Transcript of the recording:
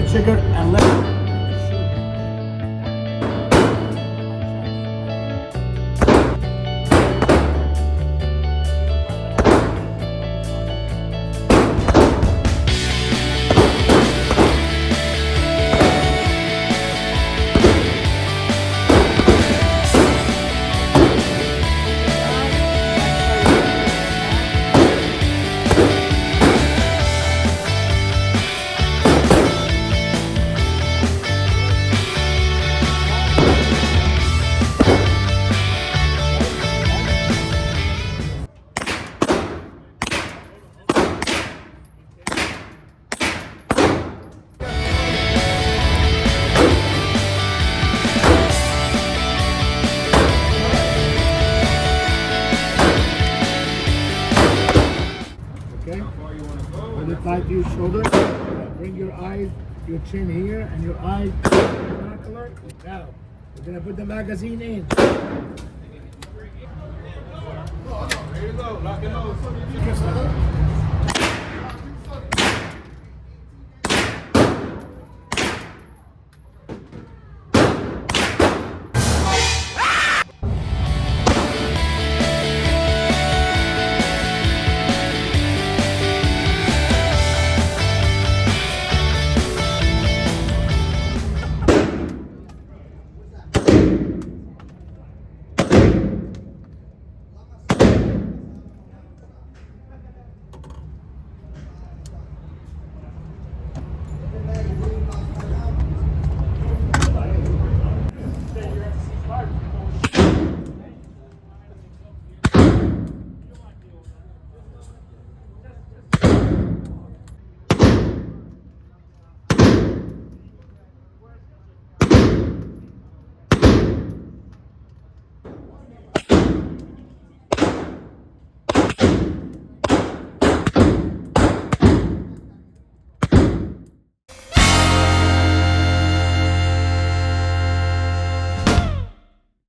the trigger and let it. Okay? Hold it tight to your shoulder. Bring your eyes, your chin here, and your eyes binocular. Now, we're gonna put the magazine in. There you go. Lock it on.